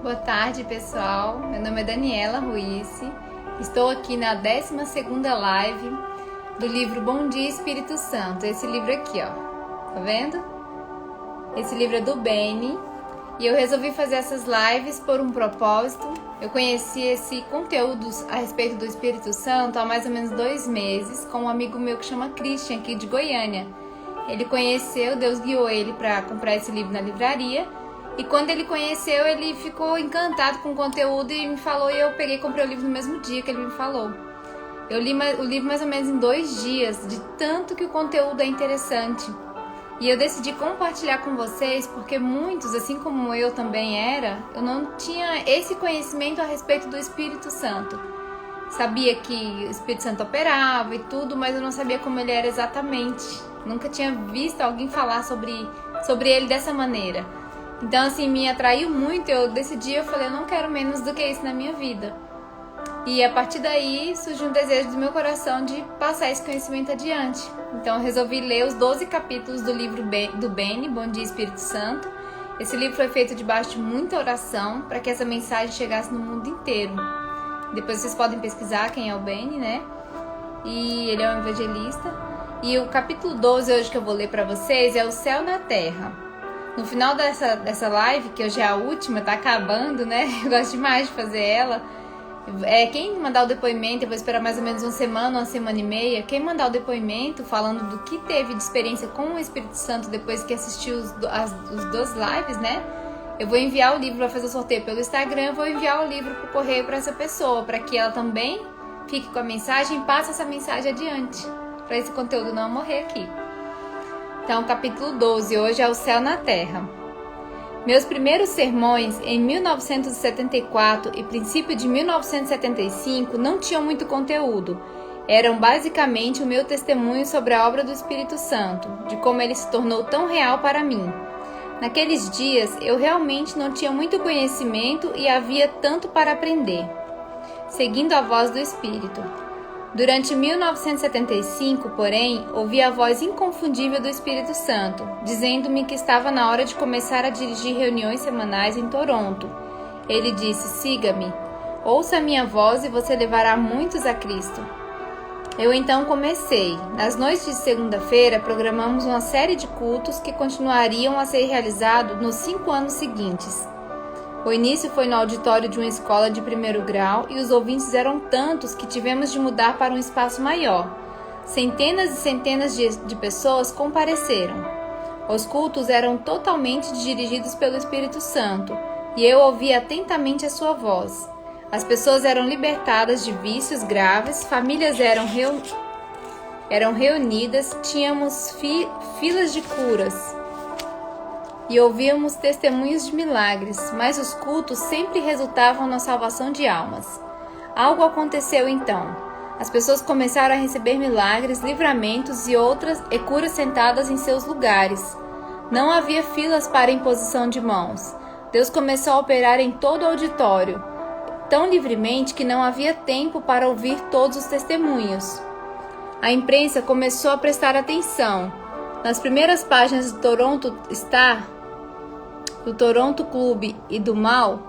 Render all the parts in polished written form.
Boa tarde, pessoal. Meu nome é Daniela Ruiz. Estou aqui na 12ª live do livro Bom Dia Espírito Santo. Esse livro aqui, ó. Tá vendo? Esse livro é do Beni. E eu resolvi fazer essas lives por um propósito. Eu conheci esse conteúdo a respeito do Espírito Santo há mais ou menos 2 meses com um amigo meu que chama Christian, aqui de Goiânia. Ele conheceu, Deus guiou ele para comprar esse livro na livraria. E quando ele conheceu, ele ficou encantado com o conteúdo e me falou, e eu peguei e comprei o livro no mesmo dia que ele me falou. Eu li o livro mais ou menos em 2 dias, de tanto que o conteúdo é interessante. E eu decidi compartilhar com vocês, porque muitos, assim como eu também eu não tinha esse conhecimento a respeito do Espírito Santo. Sabia que o Espírito Santo operava e tudo, mas eu não sabia como ele era exatamente. Nunca tinha visto alguém falar sobre ele dessa maneira. Então, assim, me atraiu muito, eu falei, eu não quero menos do que isso na minha vida. E a partir daí surgiu um desejo do meu coração de passar esse conhecimento adiante. Então, eu resolvi ler os 12 capítulos do livro do Beni, Bom Dia Espírito Santo. Esse livro foi feito debaixo de muita oração para que essa mensagem chegasse no mundo inteiro. Depois vocês podem pesquisar quem é o Beni, né? E ele é um evangelista. E o capítulo 12 hoje que eu vou ler para vocês é O Céu na Terra. No final dessa live, que hoje é a última, tá acabando, né? Eu gosto demais de fazer ela. Quem mandar o depoimento, eu vou esperar mais ou menos uma semana e meia. Quem mandar o depoimento falando do que teve de experiência com o Espírito Santo depois que assistiu os 2 lives, né? Eu vou enviar o livro, vai fazer o sorteio pelo Instagram, eu vou enviar o livro pro correio para essa pessoa, para que ela também fique com a mensagem e passe essa mensagem adiante, para esse conteúdo não morrer aqui. Então, capítulo 12, hoje é O Céu na Terra. Meus primeiros sermões, em 1974 e princípio de 1975, não tinham muito conteúdo. Eram basicamente o meu testemunho sobre a obra do Espírito Santo, de como ele se tornou tão real para mim. Naqueles dias, eu realmente não tinha muito conhecimento e havia tanto para aprender. Seguindo a voz do Espírito. Durante 1975, porém, ouvi a voz inconfundível do Espírito Santo, dizendo-me que estava na hora de começar a dirigir reuniões semanais em Toronto. Ele disse, siga-me, ouça a minha voz e você levará muitos a Cristo. Eu então comecei. Nas noites de segunda-feira, programamos uma série de cultos que continuariam a ser realizados nos 5 anos seguintes. O início foi no auditório de uma escola de 1º grau e os ouvintes eram tantos que tivemos de mudar para um espaço maior. Centenas e centenas de pessoas compareceram. Os cultos eram totalmente dirigidos pelo Espírito Santo e eu ouvia atentamente a sua voz. As pessoas eram libertadas de vícios graves, famílias eram reunidas, tínhamos filas de curas. E ouvíamos testemunhos de milagres, mas os cultos sempre resultavam na salvação de almas. Algo aconteceu então. As pessoas começaram a receber milagres, livramentos e curas sentadas em seus lugares. Não havia filas para imposição de mãos. Deus começou a operar em todo o auditório, tão livremente que não havia tempo para ouvir todos os testemunhos. A imprensa começou a prestar atenção. Nas primeiras páginas do Toronto Star, do Toronto Clube e do Maio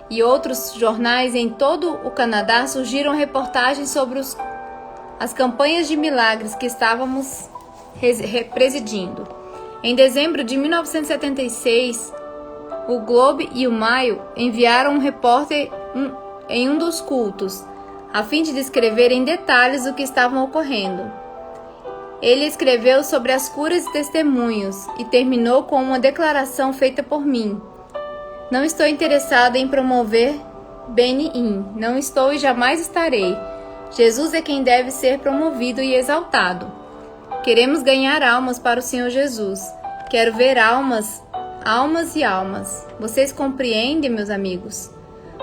e outros jornais em todo o Canadá surgiram reportagens sobre as campanhas de milagres que estávamos presidindo. Em dezembro de 1976, o Globe e o Maio enviaram um repórter em um dos cultos, a fim de descrever em detalhes o que estava ocorrendo. Ele escreveu sobre as curas e testemunhos e terminou com uma declaração feita por mim. Não estou interessado em promover Beni-In. Não estou e jamais estarei. Jesus é quem deve ser promovido e exaltado. Queremos ganhar almas para o Senhor Jesus. Quero ver almas e almas. Vocês compreendem, meus amigos?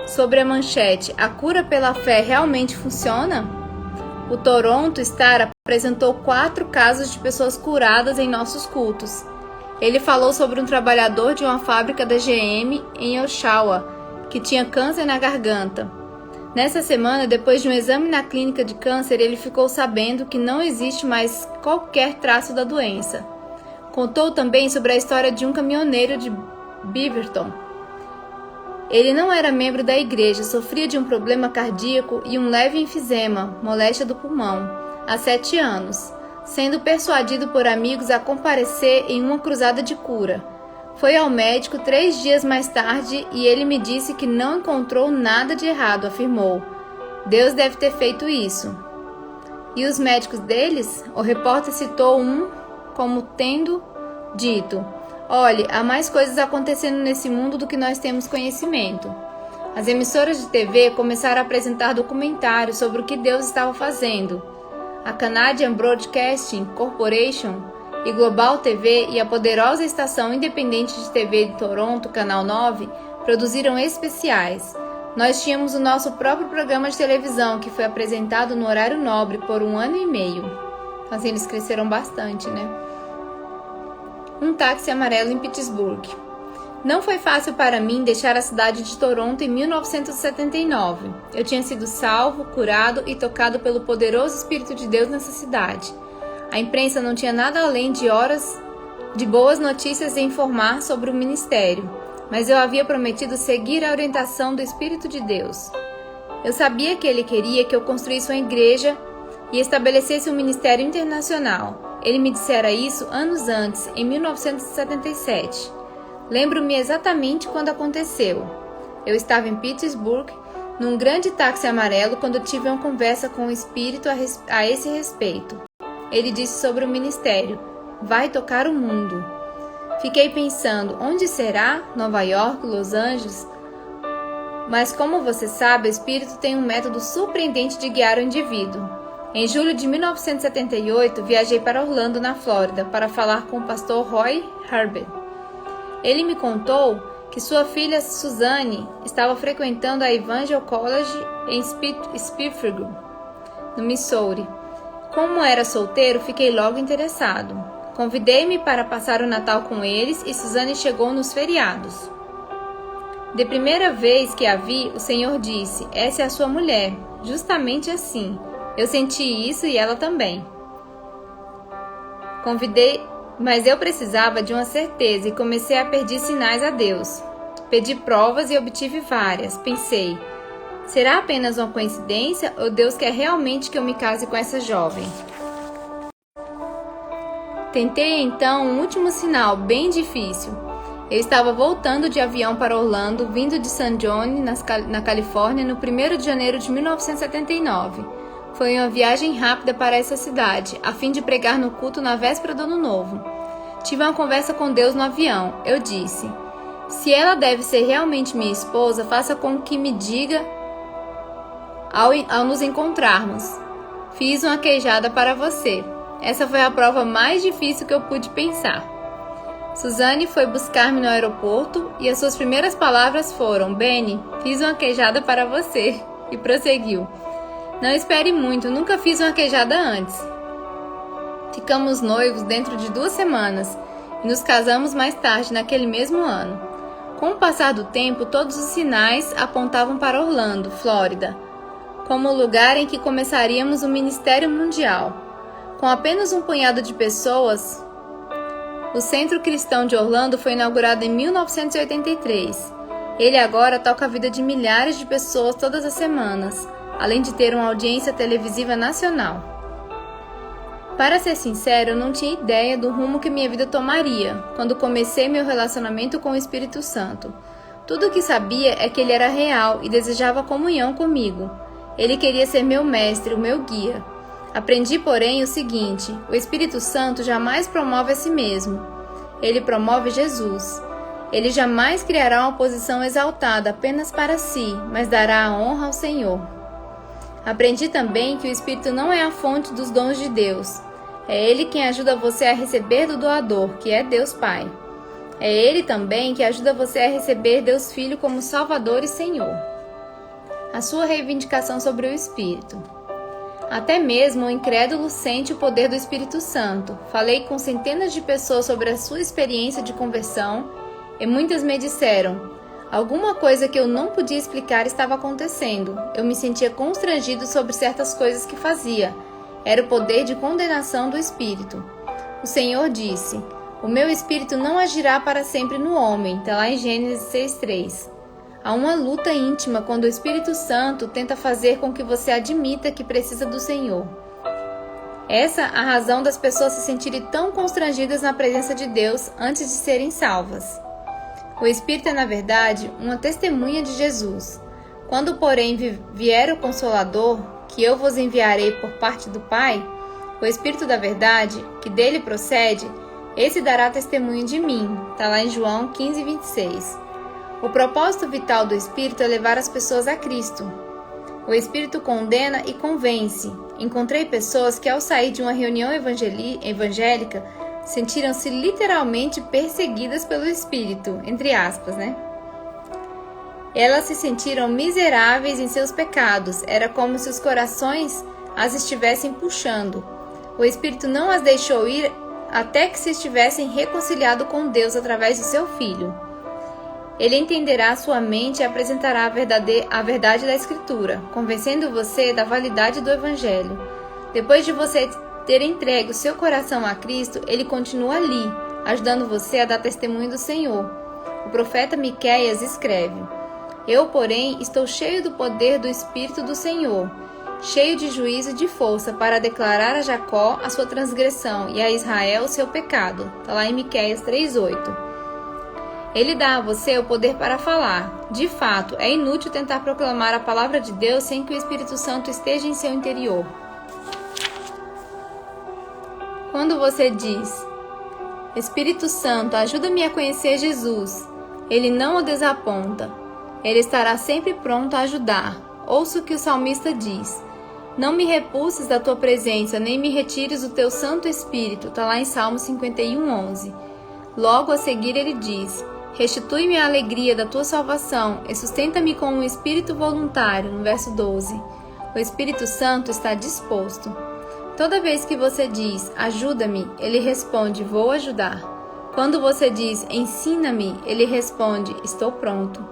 Sobre a manchete, a cura pela fé realmente funciona? O Toronto Star apresentou 4 casos de pessoas curadas em nossos cultos. Ele falou sobre um trabalhador de uma fábrica da GM em Oshawa, que tinha câncer na garganta. Nessa semana, depois de um exame na clínica de câncer, ele ficou sabendo que não existe mais qualquer traço da doença. Contou também sobre a história de um caminhoneiro de Beaverton. Ele não era membro da igreja, sofria de um problema cardíaco e um leve enfisema, moléstia do pulmão, há 7 anos, sendo persuadido por amigos a comparecer em uma cruzada de cura. Foi ao médico 3 dias mais tarde e ele me disse que não encontrou nada de errado, afirmou. Deus deve ter feito isso. E os médicos deles? O repórter citou um como tendo dito: olhe, há mais coisas acontecendo nesse mundo do que nós temos conhecimento. As emissoras de TV começaram a apresentar documentários sobre o que Deus estava fazendo. A Canadian Broadcasting Corporation e Global TV e a poderosa estação independente de TV de Toronto, Canal 9, produziram especiais. Nós tínhamos o nosso próprio programa de televisão, que foi apresentado no horário nobre por 1 ano e meio. Então, assim, eles cresceram bastante, né? Um táxi amarelo em Pittsburgh. Não foi fácil para mim deixar a cidade de Toronto em 1979. Eu tinha sido salvo, curado e tocado pelo poderoso Espírito de Deus nessa cidade. A imprensa não tinha nada além de horas de boas notícias e informar sobre o ministério, mas eu havia prometido seguir a orientação do Espírito de Deus. Eu sabia que ele queria que eu construísse uma igreja e estabelecesse um ministério internacional. Ele me dissera isso anos antes, em 1977. Lembro-me exatamente quando aconteceu. Eu estava em Pittsburgh, num grande táxi amarelo, quando tive uma conversa com o Espírito a esse respeito. Ele disse sobre o ministério: vai tocar o mundo. Fiquei pensando, onde será? Nova York, Los Angeles? Mas como você sabe, o Espírito tem um método surpreendente de guiar o indivíduo. Em julho de 1978, viajei para Orlando, na Flórida, para falar com o pastor Roy Herbert. Ele me contou que sua filha Suzanne estava frequentando a Evangel College em Springfield, no Missouri. Como era solteiro, fiquei logo interessado. Convidei-me para passar o Natal com eles e Suzanne chegou nos feriados. De primeira vez que a vi, o Senhor disse: essa é a sua mulher. Justamente assim. Eu senti isso e ela também. Mas eu precisava de uma certeza e comecei a pedir sinais a Deus. Pedi provas e obtive várias. Pensei: será apenas uma coincidência ou Deus quer realmente que eu me case com essa jovem? Tentei então um último sinal, bem difícil. Eu estava voltando de avião para Orlando, vindo de San Jose, na Califórnia, no 1º de janeiro de 1979. Foi uma viagem rápida para essa cidade, a fim de pregar no culto na véspera do Ano Novo. Tive uma conversa com Deus no avião. Eu disse: se ela deve ser realmente minha esposa, faça com que me diga ao nos encontrarmos. Fiz uma queijada para você. Essa foi a prova mais difícil que eu pude pensar. Suzanne foi buscar-me no aeroporto e as suas primeiras palavras foram: Benny, fiz uma queijada para você. E prosseguiu: não espere muito, nunca fiz uma queijada antes. Ficamos noivos dentro de 2 semanas e nos casamos mais tarde naquele mesmo ano. Com o passar do tempo, todos os sinais apontavam para Orlando, Flórida, como o lugar em que começaríamos o ministério mundial. Com apenas um punhado de pessoas, o Centro Cristão de Orlando foi inaugurado em 1983. Ele agora toca a vida de milhares de pessoas todas as semanas, além de ter uma audiência televisiva nacional. Para ser sincero, eu não tinha ideia do rumo que minha vida tomaria quando comecei meu relacionamento com o Espírito Santo. Tudo o que sabia é que ele era real e desejava comunhão comigo. Ele queria ser meu mestre, o meu guia. Aprendi, porém, o seguinte: o Espírito Santo jamais promove a si mesmo. Ele promove Jesus. Ele jamais criará uma posição exaltada apenas para si, mas dará a honra ao Senhor. Aprendi também que o Espírito não é a fonte dos dons de Deus. É Ele quem ajuda você a receber do doador, que é Deus Pai. É Ele também que ajuda você a receber Deus Filho como Salvador e Senhor. A sua reivindicação sobre o Espírito. Até mesmo o incrédulo sente o poder do Espírito Santo. Falei com centenas de pessoas sobre a sua experiência de conversão e muitas me disseram: alguma coisa que eu não podia explicar estava acontecendo. Eu me sentia constrangido sobre certas coisas que fazia. Era o poder de condenação do Espírito. O Senhor disse: O meu espírito não agirá para sempre no homem, está lá em Gênesis 6:3. Há uma luta íntima quando o Espírito Santo tenta fazer com que você admita que precisa do Senhor. Essa é a razão das pessoas se sentirem tão constrangidas na presença de Deus antes de serem salvas. O Espírito é, na verdade, uma testemunha de Jesus. Quando, porém, vier o Consolador, que eu vos enviarei por parte do Pai, o Espírito da verdade, que dele procede, esse dará testemunho de mim. Está lá em João 15:26. O propósito vital do Espírito é levar as pessoas a Cristo. O Espírito condena e convence. Encontrei pessoas que, ao sair de uma reunião evangélica, sentiram-se literalmente perseguidas pelo Espírito, entre aspas, né? Elas se sentiram miseráveis em seus pecados. Era como se os corações as estivessem puxando. O Espírito não as deixou ir até que se estivessem reconciliados com Deus através do seu Filho. Ele entenderá sua mente e apresentará a verdade da Escritura, convencendo você da validade do Evangelho. Depois de você ter entregue o seu coração a Cristo, ele continua ali, ajudando você a dar testemunho do Senhor. O profeta Miqueias escreve: Eu, porém, estou cheio do poder do Espírito do Senhor, cheio de juízo e de força, para declarar a Jacó a sua transgressão e a Israel o seu pecado. Está lá em Miqueias 3:8. Ele dá a você o poder para falar. De fato, é inútil tentar proclamar a palavra de Deus sem que o Espírito Santo esteja em seu interior. Quando você diz: Espírito Santo, ajuda-me a conhecer Jesus, ele não o desaponta. Ele estará sempre pronto a ajudar. Ouça o que o salmista diz: Não me repulses da tua presença, nem me retires o teu Santo Espírito. Está lá em Salmo 51:11. Logo a seguir ele diz: Restitui-me a alegria da tua salvação e sustenta-me com um espírito voluntário, no verso 12. O Espírito Santo está disposto. Toda vez que você diz, ajuda-me, ele responde, vou ajudar. Quando você diz, ensina-me, ele responde, estou pronto.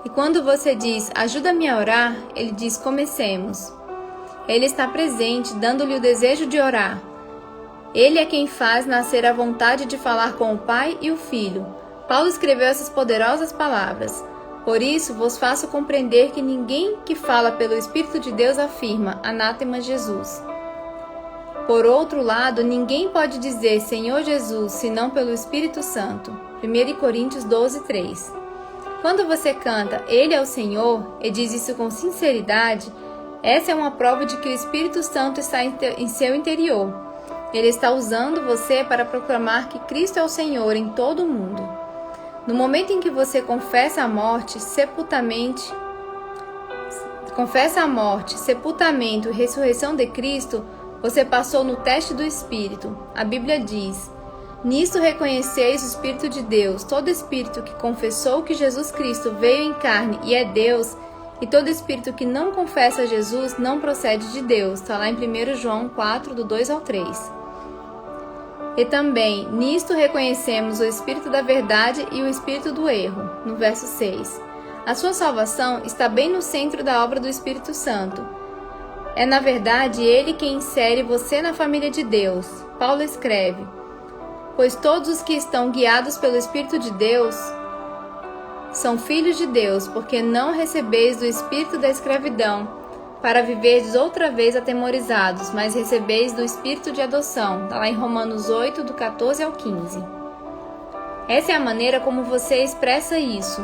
E quando você diz, ajuda-me a orar, ele diz, comecemos. Ele está presente, dando-lhe o desejo de orar. Ele é quem faz nascer a vontade de falar com o Pai e o Filho. Paulo escreveu essas poderosas palavras. Por isso vos faço compreender que ninguém que fala pelo Espírito de Deus afirma, anátema Jesus. Por outro lado, ninguém pode dizer Senhor Jesus, senão pelo Espírito Santo. 1 Coríntios 12:3. Quando você canta Ele é o Senhor e diz isso com sinceridade, essa é uma prova de que o Espírito Santo está em seu interior. Ele está usando você para proclamar que Cristo é o Senhor em todo o mundo. No momento em que você confessa a morte, sepultamento e ressurreição de Cristo, você passou no teste do Espírito. A Bíblia diz: Nisto reconheceis o Espírito de Deus, todo espírito que confessou que Jesus Cristo veio em carne e é Deus, e todo espírito que não confessa Jesus não procede de Deus. Está lá em 1 João 4, do 2 ao 3. E também, nisto reconhecemos o Espírito da verdade e o Espírito do erro, no verso 6. A sua salvação está bem no centro da obra do Espírito Santo. É, na verdade, ele quem insere você na família de Deus. Paulo escreve: Pois todos os que estão guiados pelo Espírito de Deus são filhos de Deus, porque não recebeis do espírito da escravidão, para viverdes outra vez atemorizados, mas recebeis do espírito de adoção. Está lá em Romanos 8, do 14 ao 15. Essa é a maneira como você expressa isso.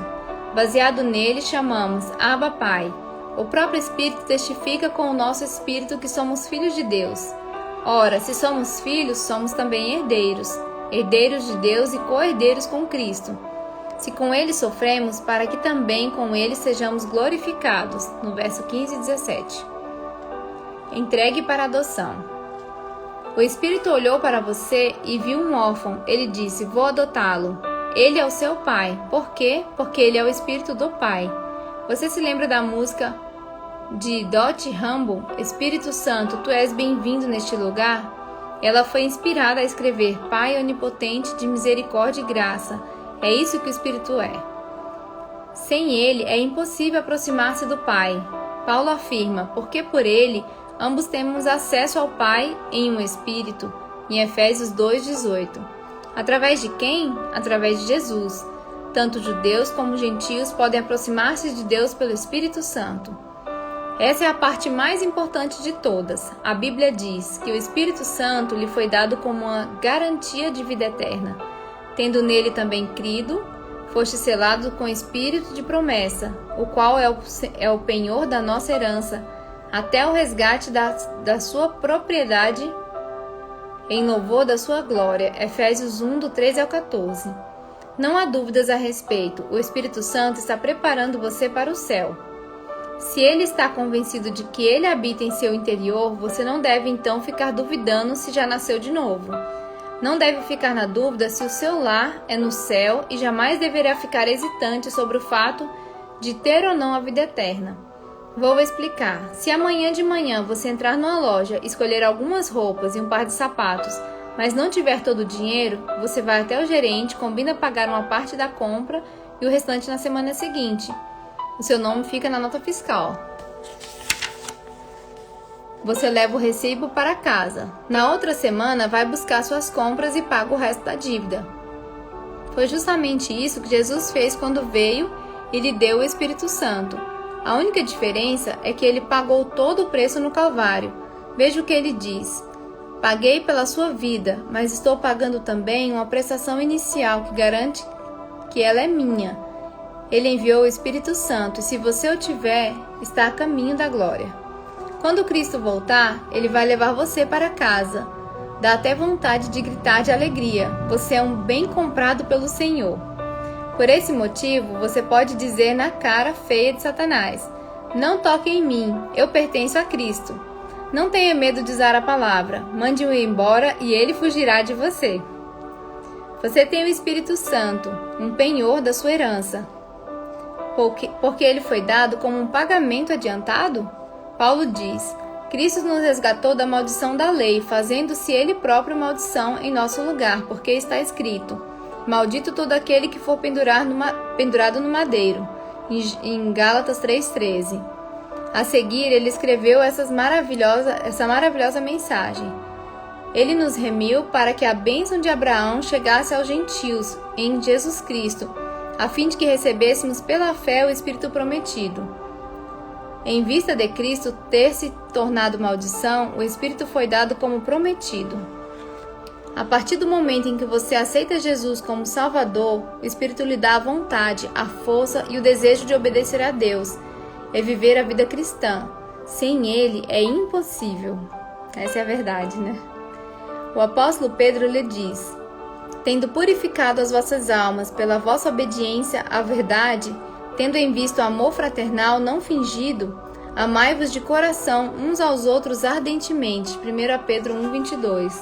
Baseado nele, chamamos Abba Pai. O próprio Espírito testifica com o nosso espírito que somos filhos de Deus. Ora, se somos filhos, somos também herdeiros, herdeiros de Deus e co-herdeiros com Cristo. Se com ele sofremos, para que também com ele sejamos glorificados. No verso 15 e 17. Entregue para adoção. O Espírito olhou para você e viu um órfão. Ele disse, vou adotá-lo. Ele é o seu pai. Por quê? Porque ele é o Espírito do Pai. Você se lembra da música de Dot Rambo, Espírito Santo, tu és bem-vindo neste lugar? Ela foi inspirada a escrever Pai onipotente de misericórdia e graça. É isso que o Espírito é. Sem ele, é impossível aproximar-se do Pai. Paulo afirma, porque por ele, ambos temos acesso ao Pai em um Espírito, em Efésios 2,18. Através de quem? Através de Jesus. Tanto judeus como gentios podem aproximar-se de Deus pelo Espírito Santo. Essa é a parte mais importante de todas. A Bíblia diz que o Espírito Santo lhe foi dado como uma garantia de vida eterna. Tendo nele também crido, foste selado com o Espírito de promessa, o qual é o penhor da nossa herança, até o resgate da sua propriedade, em louvor da sua glória. Efésios 1, do 13 ao 14. Não há dúvidas a respeito. O Espírito Santo está preparando você para o céu. Se ele está convencido de que ele habita em seu interior, você não deve então ficar duvidando se já nasceu de novo. Não deve ficar na dúvida se o seu lar é no céu e jamais deverá ficar hesitante sobre o fato de ter ou não a vida eterna. Vou explicar. Se amanhã de manhã você entrar numa loja, escolher algumas roupas e um par de sapatos, mas não tiver todo o dinheiro, você vai até o gerente, combina pagar uma parte da compra e o restante na semana seguinte. O seu nome fica na nota fiscal. Você leva o recibo para casa. Na outra semana, vai buscar suas compras e paga o resto da dívida. Foi justamente isso que Jesus fez quando veio e lhe deu o Espírito Santo. A única diferença é que ele pagou todo o preço no Calvário. Veja o que ele diz. Paguei pela sua vida, mas estou pagando também uma prestação inicial que garante que ela é minha. Ele enviou o Espírito Santo e se você o tiver, está a caminho da glória. Quando Cristo voltar, ele vai levar você para casa. Dá até vontade de gritar de alegria. Você é um bem comprado pelo Senhor. Por esse motivo, você pode dizer na cara feia de Satanás: não toque em mim, eu pertenço a Cristo. Não tenha medo de usar a palavra. Mande-o embora e ele fugirá de você. Você tem o Espírito Santo, um penhor da sua herança. Porque ele foi dado como um pagamento adiantado? Paulo diz: Cristo nos resgatou da maldição da lei, fazendo-se ele próprio maldição em nosso lugar, porque está escrito: maldito todo aquele que for pendurado no madeiro, em Gálatas 3,13. A seguir, ele escreveu essa maravilhosa mensagem. Ele nos remiu para que a bênção de Abraão chegasse aos gentios, em Jesus Cristo, a fim de que recebêssemos pela fé o Espírito prometido. Em vista de Cristo ter se tornado maldição, o Espírito foi dado como prometido. A partir do momento em que você aceita Jesus como Salvador, o Espírito lhe dá a vontade, a força e o desejo de obedecer a Deus e viver a vida cristã. Sem Ele é impossível. Essa é a verdade, né? O apóstolo Pedro lhe diz: tendo purificado as vossas almas pela vossa obediência à verdade, tendo em vista o amor fraternal não fingido, amai-vos de coração uns aos outros ardentemente. 1 Pedro 1,22.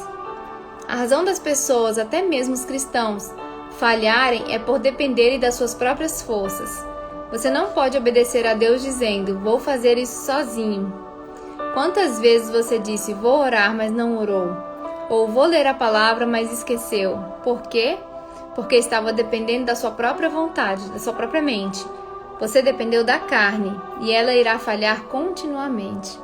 A razão das pessoas, até mesmo os cristãos, falharem é por dependerem das suas próprias forças. Você não pode obedecer a Deus dizendo: vou fazer isso sozinho. Quantas vezes você disse: vou orar, mas não orou? Ou vou ler a palavra, mas esqueceu? Por quê? Porque estava dependendo da sua própria vontade, da sua própria mente. Você dependeu da carne, e ela irá falhar continuamente.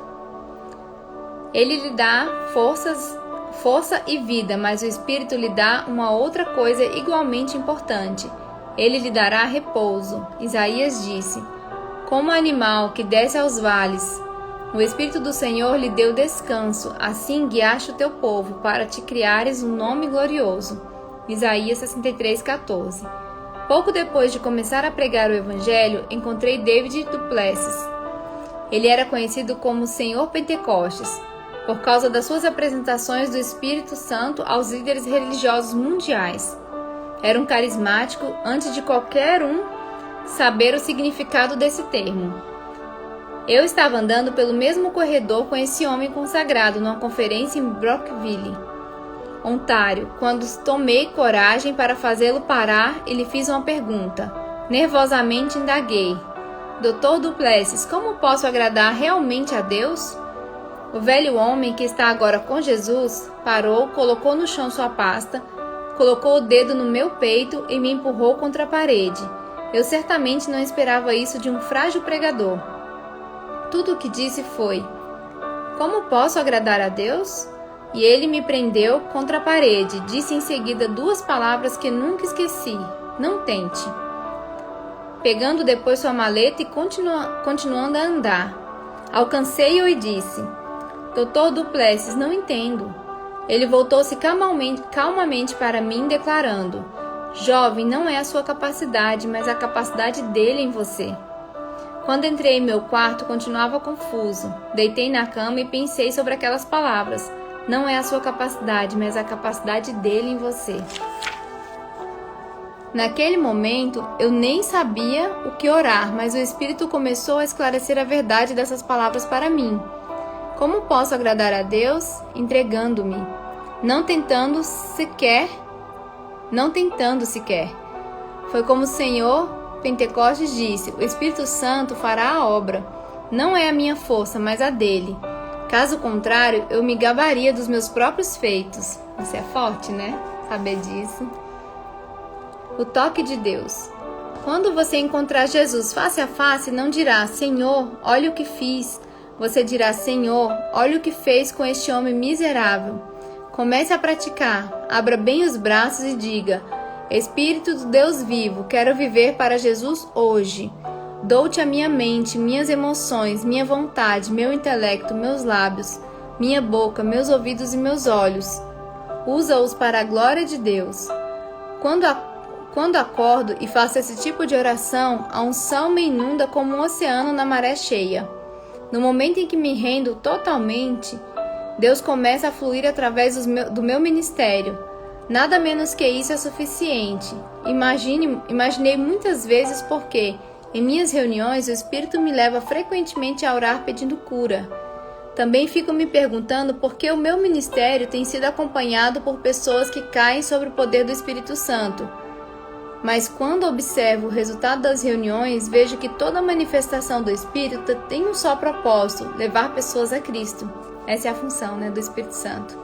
Ele lhe dá força e vida, mas o Espírito lhe dá uma outra coisa igualmente importante. Ele lhe dará repouso. Isaías disse: como animal que desce aos vales, o Espírito do Senhor lhe deu descanso, assim guiaste o teu povo, para te criares um nome glorioso. Isaías 63:14. Pouco depois de começar a pregar o Evangelho, encontrei David Duplessis. Ele era conhecido como Senhor Pentecostes, por causa das suas apresentações do Espírito Santo aos líderes religiosos mundiais. Era um carismático antes de qualquer um saber o significado desse termo. Eu estava andando pelo mesmo corredor com esse homem consagrado numa conferência em Brockville, Ontário, quando tomei coragem para fazê-lo parar e lhe fiz uma pergunta. Nervosamente indaguei: Dr. Duplessis, como posso agradar realmente a Deus? O velho homem, que está agora com Jesus, parou, colocou no chão sua pasta, colocou o dedo no meu peito e me empurrou contra a parede. Eu certamente não esperava isso de um frágil pregador. Tudo o que disse foi: como posso agradar a Deus? e ele me prendeu contra a parede. Disse em seguida 2 palavras que nunca esqueci: não tente. Pegando depois sua maleta e continuando a andar. Alcancei-o e disse: Dr. Duplessis, não entendo. Ele voltou-se calmamente para mim, declarando: Jovem, não é a sua capacidade, mas a capacidade dele em você. Quando entrei em meu quarto, continuava confuso. Deitei na cama e pensei sobre aquelas palavras. Não é a sua capacidade, mas a capacidade dele em você. Naquele momento, eu nem sabia o que orar, mas o Espírito começou a esclarecer a verdade dessas palavras para mim. Como posso agradar a Deus? Entregando-me, não tentando sequer. Foi como o Senhor Pentecostes disse: o Espírito Santo fará a obra. Não é a minha força, mas a dele. Caso contrário, eu me gabaria dos meus próprios feitos. Você é forte, né? Saber disso. O toque de Deus. Quando você encontrar Jesus face a face, não dirá: Senhor, olha o que fiz. Você dirá: Senhor, olha o que fez com este homem miserável. Comece a praticar. Abra bem os braços e diga: Espírito do Deus vivo, quero viver para Jesus hoje. Dou-te a minha mente, minhas emoções, minha vontade, meu intelecto, meus lábios, minha boca, meus ouvidos e meus olhos. Usa-os para a glória de Deus. Quando acordo e faço esse tipo de oração, a unção me inunda como um oceano na maré cheia. No momento em que me rendo totalmente, Deus começa a fluir através do meu ministério. Nada menos que isso é suficiente. Imaginei muitas vezes porque, em minhas reuniões, o Espírito me leva frequentemente a orar pedindo cura. Também fico me perguntando por que o meu ministério tem sido acompanhado por pessoas que caem sobre o poder do Espírito Santo. Mas quando observo o resultado das reuniões, vejo que toda manifestação do Espírito tem um só propósito: levar pessoas a Cristo. Essa é a função, do Espírito Santo.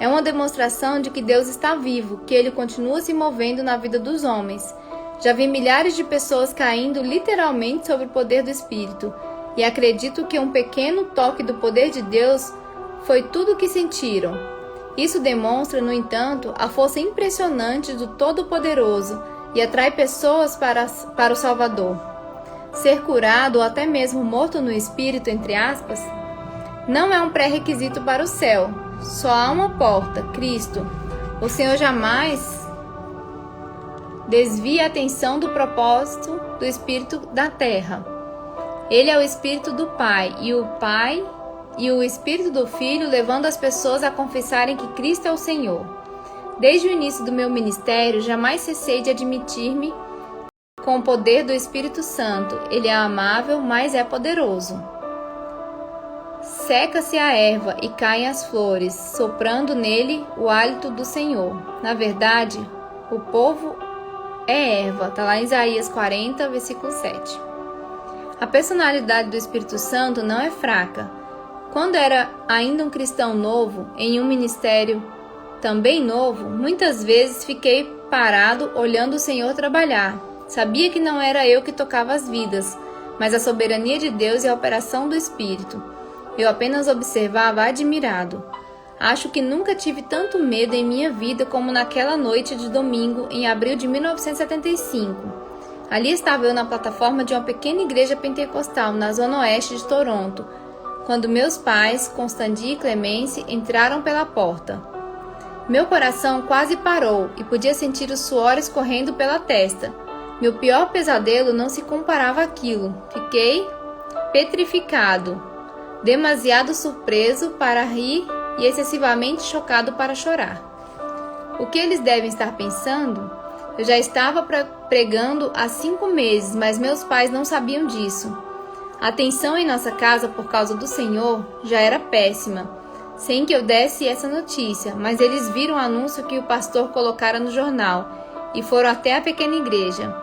É uma demonstração de que Deus está vivo, que Ele continua se movendo na vida dos homens. Já vi milhares de pessoas caindo literalmente sob o poder do Espírito, e acredito que um pequeno toque do poder de Deus foi tudo o que sentiram. Isso demonstra, no entanto, a força impressionante do Todo-Poderoso e atrai pessoas para o Salvador. Ser curado ou até mesmo morto no Espírito, entre aspas, não é um pré-requisito para o céu. Só há uma porta: Cristo. O Senhor jamais desvia a atenção do propósito do Espírito da terra. Ele é o Espírito do Pai e o Espírito do Filho, levando as pessoas a confessarem que Cristo é o Senhor. Desde o início do meu ministério, jamais cessei de admitir-me com o poder do Espírito Santo. Ele é amável, mas é poderoso. Seca-se a erva e caem as flores, soprando nele o hálito do Senhor. Na verdade, o povo é erva. Está lá em Isaías 40, versículo 7. A personalidade do Espírito Santo não é fraca. Quando era ainda um cristão novo, em um ministério também novo, muitas vezes fiquei parado olhando o Senhor trabalhar. Sabia que não era eu que tocava as vidas, mas a soberania de Deus e a operação do Espírito. Eu apenas observava admirado. Acho que nunca tive tanto medo em minha vida como naquela noite de domingo, em abril de 1975. Ali estava eu na plataforma de uma pequena igreja pentecostal na zona oeste de Toronto, quando meus pais, Constandi e Clemence, entraram pela porta. Meu coração quase parou e podia sentir o suor escorrendo pela testa. Meu pior pesadelo não se comparava àquilo. Fiquei petrificado, demasiado surpreso para rir e excessivamente chocado para chorar. O que eles devem estar pensando? Eu já estava pregando há 5 meses, mas meus pais não sabiam disso. A tensão em nossa casa por causa do Senhor já era péssima, sem que eu desse essa notícia, mas eles viram o anúncio que o pastor colocara no jornal e foram até a pequena igreja.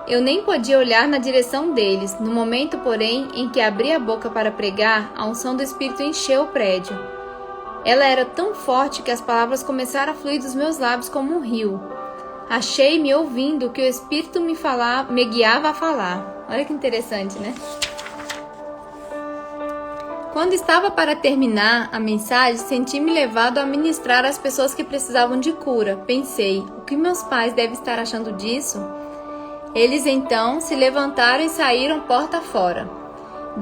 Eu nem podia olhar na direção deles. No momento, porém, em que abri a boca para pregar, a unção do Espírito encheu o prédio. Ela era tão forte que as palavras começaram a fluir dos meus lábios como um rio. Achei-me ouvindo que o Espírito me guiava a falar. Olha que interessante, né? Quando estava para terminar a mensagem, senti-me levado a ministrar às pessoas que precisavam de cura. Pensei, o que meus pais devem estar achando disso? Eles então se levantaram e saíram porta fora.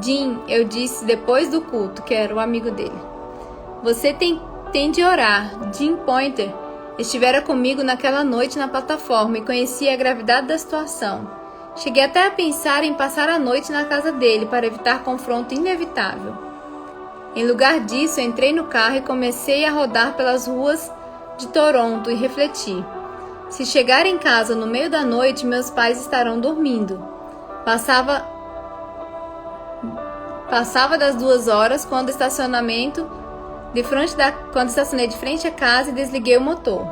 Jim, eu disse depois do culto, que era o amigo dele. Você tem de orar. Jim Pointer estivera comigo naquela noite na plataforma e conhecia a gravidade da situação. Cheguei até a pensar em passar a noite na casa dele para evitar confronto inevitável. Em lugar disso, entrei no carro e comecei a rodar pelas ruas de Toronto e refleti. Se chegar em casa no meio da noite, meus pais estarão dormindo. Passava das 2 horas quando estacionei de frente à casa e desliguei o motor.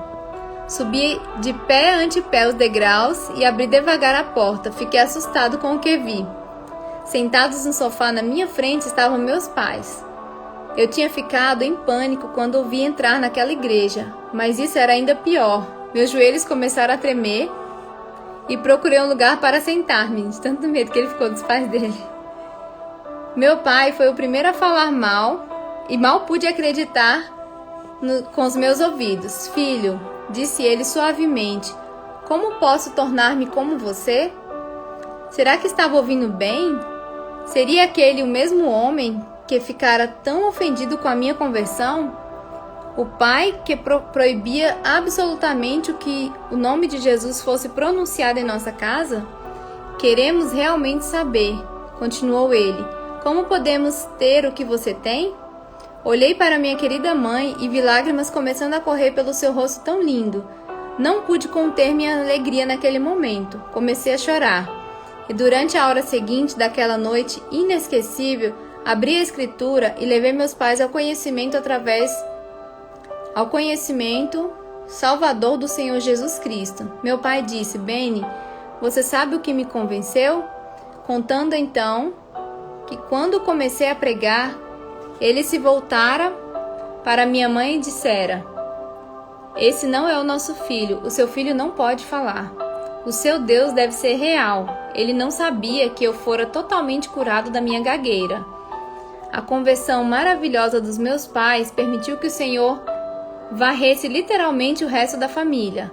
Subi de pé ante pé os degraus e abri devagar a porta. Fiquei assustado com o que vi. Sentados no sofá na minha frente estavam meus pais. Eu tinha ficado em pânico quando os vi entrar naquela igreja, mas isso era ainda pior. Meus joelhos começaram a tremer e procurei um lugar para sentar-me, de tanto medo que ele ficou dos pais dele. Meu pai foi o primeiro a falar mal e mal pude acreditar com os meus ouvidos. Filho, disse ele suavemente, como posso tornar-me como você? Será que estava ouvindo bem? Seria aquele o mesmo homem que ficara tão ofendido com a minha conversão? O pai que proibia absolutamente que o nome de Jesus fosse pronunciado em nossa casa? Queremos realmente saber, continuou ele, como podemos ter o que você tem? Olhei para minha querida mãe e vi lágrimas começando a correr pelo seu rosto tão lindo. Não pude conter minha alegria naquele momento. Comecei a chorar. E durante a hora seguinte daquela noite inesquecível, abri a Escritura e levei meus pais ao conhecimento salvador do Senhor Jesus Cristo. Meu pai disse, Benny, você sabe o que me convenceu? Contando então que quando comecei a pregar, ele se voltara para minha mãe e dissera, esse não é o nosso filho, o seu filho não pode falar. O seu Deus deve ser real. Ele não sabia que eu fora totalmente curado da minha gagueira. A conversão maravilhosa dos meus pais permitiu que o Senhor varresse literalmente o resto da família.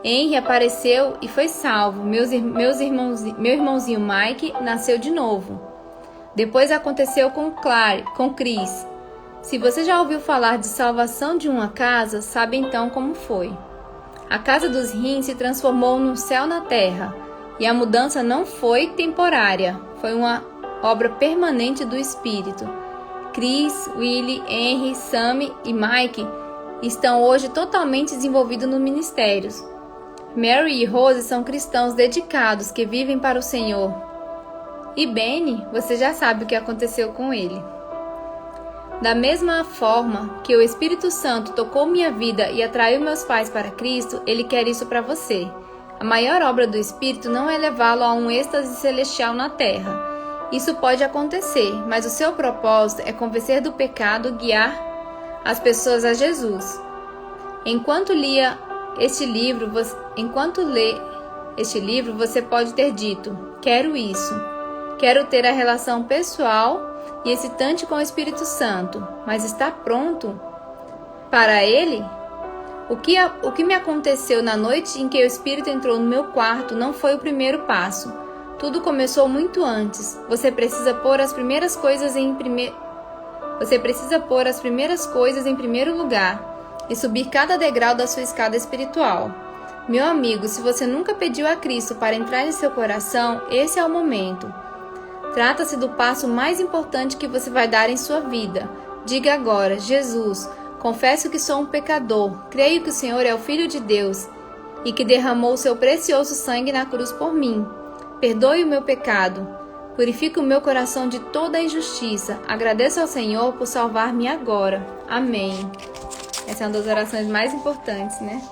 Henry apareceu e foi salvo. Meu irmãozinho Mike nasceu de novo. Depois aconteceu com Chris. Se você já ouviu falar de salvação de uma casa, sabe então como foi. A casa dos rins se transformou num céu na terra, e a mudança não foi temporária, foi uma obra permanente do Espírito. Chris, Willie, Henry, Sammy e Mike estão hoje totalmente desenvolvidos nos ministérios. Mary e Rose são cristãos dedicados que vivem para o Senhor. E Benny, você já sabe o que aconteceu com ele. Da mesma forma que o Espírito Santo tocou minha vida e atraiu meus pais para Cristo, Ele quer isso para você. A maior obra do Espírito não é levá-lo a um êxtase celestial na terra. Isso pode acontecer, mas o seu propósito é convencer do pecado, guiar as pessoas a Jesus. Enquanto lê este livro, você pode ter dito, quero isso. Quero ter a relação pessoal e excitante com o Espírito Santo, mas está pronto para ele? O que me aconteceu na noite em que o Espírito entrou no meu quarto não foi o primeiro passo. Tudo começou muito antes. Você precisa pôr as primeiras coisas em primeiro lugar e subir cada degrau da sua escada espiritual. Meu amigo, se você nunca pediu a Cristo para entrar em seu coração, esse é o momento. Trata-se do passo mais importante que você vai dar em sua vida. Diga agora, Jesus, confesso que sou um pecador, creio que o Senhor é o Filho de Deus e que derramou seu precioso sangue na cruz por mim. Perdoe o meu pecado, purifique o meu coração de toda a injustiça. Agradeço ao Senhor por salvar-me agora. Amém. Essa é uma das orações mais importantes, né?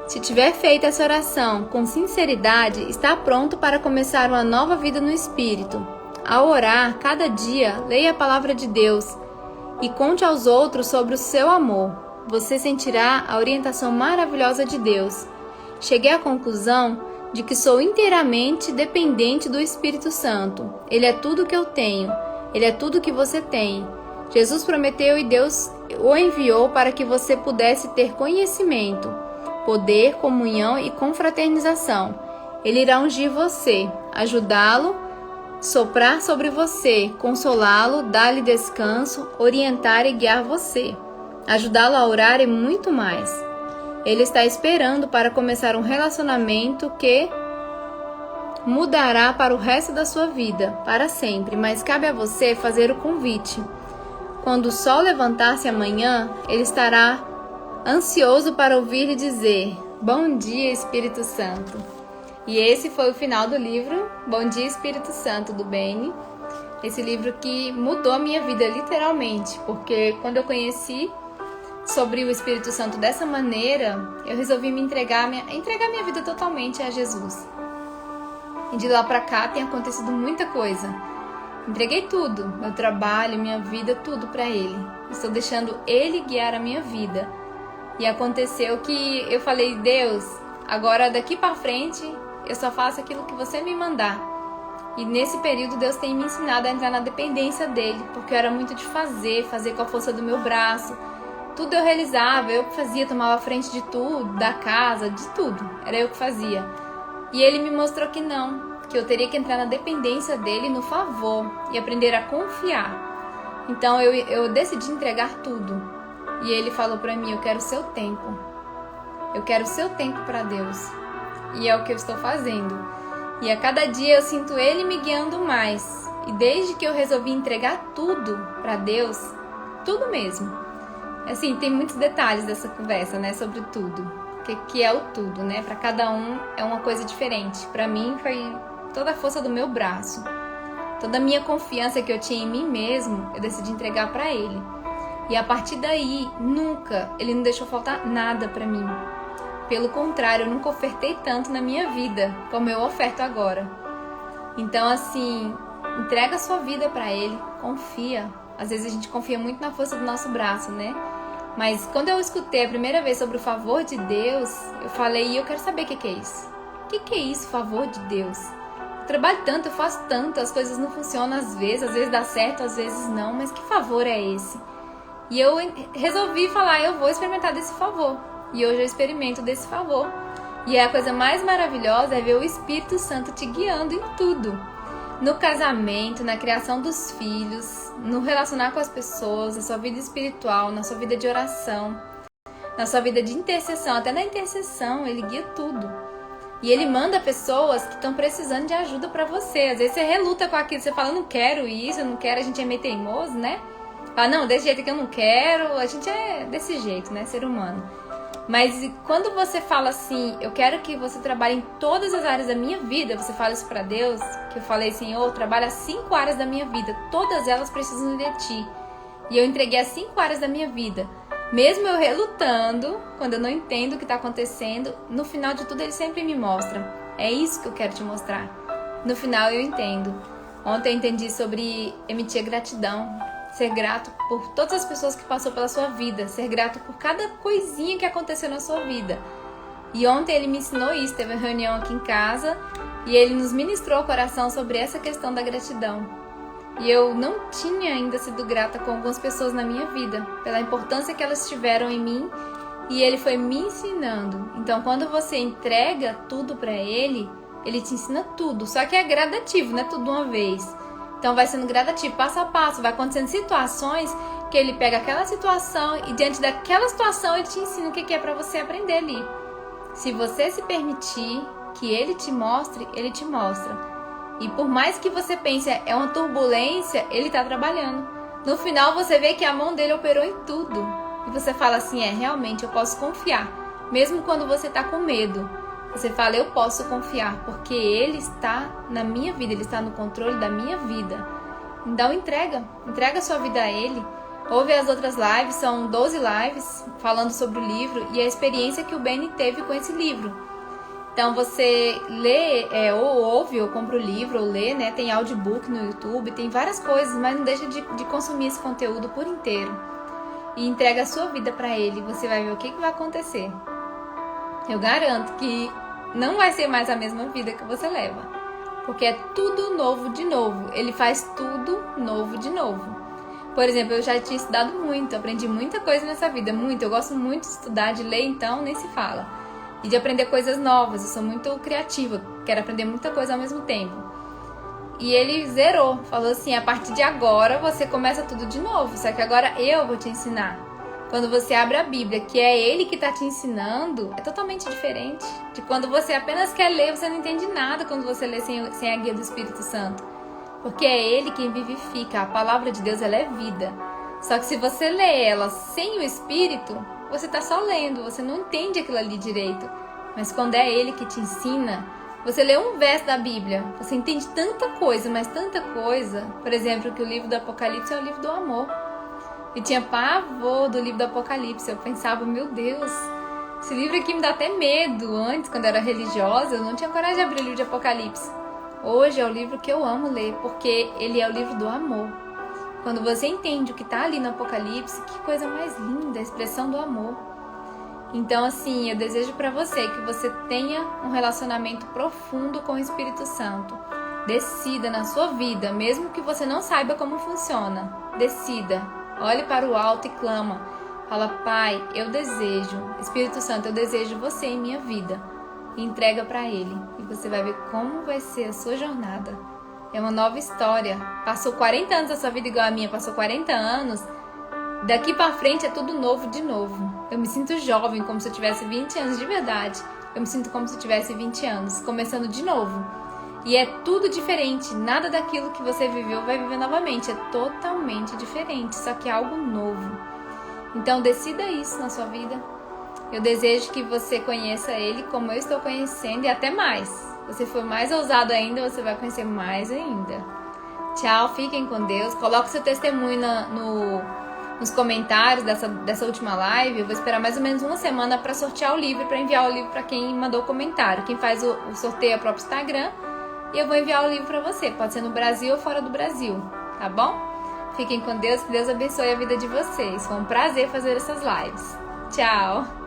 Se tiver feito essa oração com sinceridade, está pronto para começar uma nova vida no Espírito. Ao orar, cada dia, leia a palavra de Deus e conte aos outros sobre o seu amor. Você sentirá a orientação maravilhosa de Deus. Cheguei à conclusão de que sou inteiramente dependente do Espírito Santo. Ele é tudo o que eu tenho. Ele é tudo que você tem. Jesus prometeu e Deus o enviou para que você pudesse ter conhecimento, poder, comunhão e confraternização. Ele irá ungir você, ajudá-lo, soprar sobre você, consolá-lo, dar-lhe descanso, orientar e guiar você, ajudá-lo a orar e muito mais. Ele está esperando para começar um relacionamento que mudará para o resto da sua vida, para sempre, mas cabe a você fazer o convite. Quando o sol levantar-se amanhã, ele estará ansioso para ouvir-lhe dizer: Bom dia, Espírito Santo. E esse foi o final do livro Bom Dia, Espírito Santo, do Beni. Esse livro que mudou a minha vida literalmente, porque quando eu conheci sobre o Espírito Santo dessa maneira, eu resolvi me entregar minha vida totalmente a Jesus. E de lá pra cá tem acontecido muita coisa. Entreguei tudo, meu trabalho, minha vida, tudo pra Ele. Estou deixando Ele guiar a minha vida. E aconteceu que eu falei: Deus, agora daqui pra frente eu só faço aquilo que você me mandar. E nesse período Deus tem me ensinado a entrar na dependência dEle, porque eu era muito de fazer com a força do meu braço. Tudo eu realizava, eu que fazia, tomava frente de tudo, da casa, de tudo. Era eu que fazia. E Ele me mostrou que não, que eu teria que entrar na dependência dEle, no favor, e aprender a confiar. Então eu decidi entregar tudo. E Ele falou pra mim: eu quero o seu tempo. Eu quero o seu tempo pra Deus. E é o que eu estou fazendo. E a cada dia eu sinto Ele me guiando mais. E desde que eu resolvi entregar tudo pra Deus, tudo mesmo. Assim, tem muitos detalhes dessa conversa, né, sobre tudo. Que é o tudo, né? Pra cada um é uma coisa diferente. Pra mim foi toda a força do meu braço. Toda a minha confiança que eu tinha em mim mesmo, eu decidi entregar pra Ele. E a partir daí, Ele não deixou faltar nada pra mim. Pelo contrário, eu nunca ofertei tanto na minha vida como eu oferto agora. Então, assim, entrega a sua vida pra Ele, confia. Às vezes a gente confia muito na força do nosso braço, né? Mas quando eu escutei a primeira vez sobre o favor de Deus, eu falei: e eu quero saber o que é isso. O que é isso, favor de Deus? Eu trabalho tanto, eu faço tanto, as coisas não funcionam às vezes dá certo, às vezes não, mas que favor é esse? E eu resolvi falar: eu vou experimentar desse favor. E hoje eu experimento desse favor. E a coisa mais maravilhosa é ver o Espírito Santo te guiando em tudo. No casamento, na criação dos filhos, no relacionar com as pessoas, na sua vida espiritual, na sua vida de oração, na sua vida de intercessão. Até na intercessão Ele guia tudo. E Ele manda pessoas que estão precisando de ajuda pra você. Às vezes você reluta com aquilo, você fala: não quero isso, eu não quero. A gente é meio teimoso, né? Fala: não, desse jeito que eu não quero. A gente é desse jeito, né? Ser humano. Mas quando você fala assim: eu quero que você trabalhe em todas as áreas da minha vida, você fala isso pra Deus, que eu falei: Senhor, trabalha as 5 áreas da minha vida, todas elas precisam de Ti. E eu entreguei as 5 áreas da minha vida. Mesmo eu relutando, quando eu não entendo o que está acontecendo, no final de tudo Ele sempre me mostra: é isso que eu quero te mostrar. No final eu entendo. Ontem eu entendi sobre emitir gratidão. Ser grato por todas as pessoas que passou pela sua vida. Ser grato por cada coisinha que aconteceu na sua vida. E ontem Ele me ensinou isso. Teve uma reunião aqui em casa e Ele nos ministrou o coração sobre essa questão da gratidão. E eu não tinha ainda sido grata com algumas pessoas na minha vida, pela importância que elas tiveram em mim. E Ele foi me ensinando. Então, quando você entrega tudo pra Ele, Ele te ensina tudo. Só que é gradativo, não é tudo de uma vez. Então vai sendo gradativo, passo a passo, vai acontecendo situações que Ele pega aquela situação e diante daquela situação Ele te ensina o que é para você aprender ali. Se você se permitir que Ele te mostre, Ele te mostra. E por mais que você pense é uma turbulência, Ele está trabalhando. No final você vê que a mão dele operou em tudo. E você fala assim: realmente eu posso confiar. Mesmo quando você está com medo. Você fala: eu posso confiar, porque Ele está na minha vida, Ele está no controle da minha vida. Então entrega a sua vida a Ele. Ouve as outras lives, são 12 lives falando sobre o livro e a experiência que o Beni teve com esse livro. Então você lê, ou ouve, ou compra o livro, ou lê, né? Tem audiobook no YouTube, tem várias coisas, mas não deixa de consumir esse conteúdo por inteiro. E entrega a sua vida para Ele, você vai ver o que vai acontecer. Eu garanto que não vai ser mais a mesma vida que você leva. porque é tudo novo de novo. Ele faz tudo novo de novo. Por exemplo, eu já tinha estudado muito, aprendi muita coisa nessa vida, muito. Eu gosto muito de estudar, de ler, então nem se fala. E de aprender coisas novas, eu sou muito criativa, quero aprender muita coisa ao mesmo tempo. E ele zerou, falou assim, a partir de agora você começa tudo de novo, só que agora eu vou te ensinar. Quando você abre a Bíblia, que é ele que está te ensinando, é totalmente diferente de quando você apenas quer ler, você não entende nada quando você lê sem a guia do Espírito Santo. Porque é ele quem vivifica, a palavra de Deus ela é vida. Só que se você lê ela sem o Espírito, você está só lendo, você não entende aquilo ali direito. Mas quando é ele que te ensina, você lê um verso da Bíblia, você entende tanta coisa, mas tanta coisa. Por exemplo, que o livro do Apocalipse é o livro do amor. Eu tinha pavor do livro do Apocalipse. Eu pensava, meu Deus, esse livro aqui me dá até medo. Antes, quando eu era religiosa, eu não tinha coragem de abrir o livro de Apocalipse. Hoje é o livro que eu amo ler, porque ele é o livro do amor. Quando você entende o que está ali no Apocalipse, que coisa mais linda, a expressão do amor. Então, assim, eu desejo para você que você tenha um relacionamento profundo com o Espírito Santo. Decida na sua vida, mesmo que você não saiba como funciona. Decida. Olhe para o alto e clama. Fala, Pai, eu desejo, Espírito Santo, eu desejo você em minha vida. E entrega para Ele. E você vai ver como vai ser a sua jornada. É uma nova história. Passou 40 anos da sua vida igual a minha, passou 40 anos. Daqui para frente é tudo novo de novo. Eu me sinto jovem, como se eu tivesse 20 anos de verdade. Eu me sinto como se eu tivesse 20 anos, começando de novo. E é tudo diferente, nada daquilo que você viveu vai viver novamente, é totalmente diferente, só que é algo novo. Então decida isso na sua vida. Eu desejo que você conheça Ele como eu estou conhecendo e até mais. Se você for mais ousado ainda, você vai conhecer mais ainda. Tchau, fiquem com Deus. Coloque seu testemunho nos comentários dessa última live. Eu vou esperar mais ou menos uma semana para sortear o livro, para enviar o livro para quem mandou o comentário. Quem faz o sorteio é o próprio Instagram. E eu vou enviar o livro para você, pode ser no Brasil ou fora do Brasil, tá bom? Fiquem com Deus, que Deus abençoe a vida de vocês. Foi um prazer fazer essas lives. Tchau!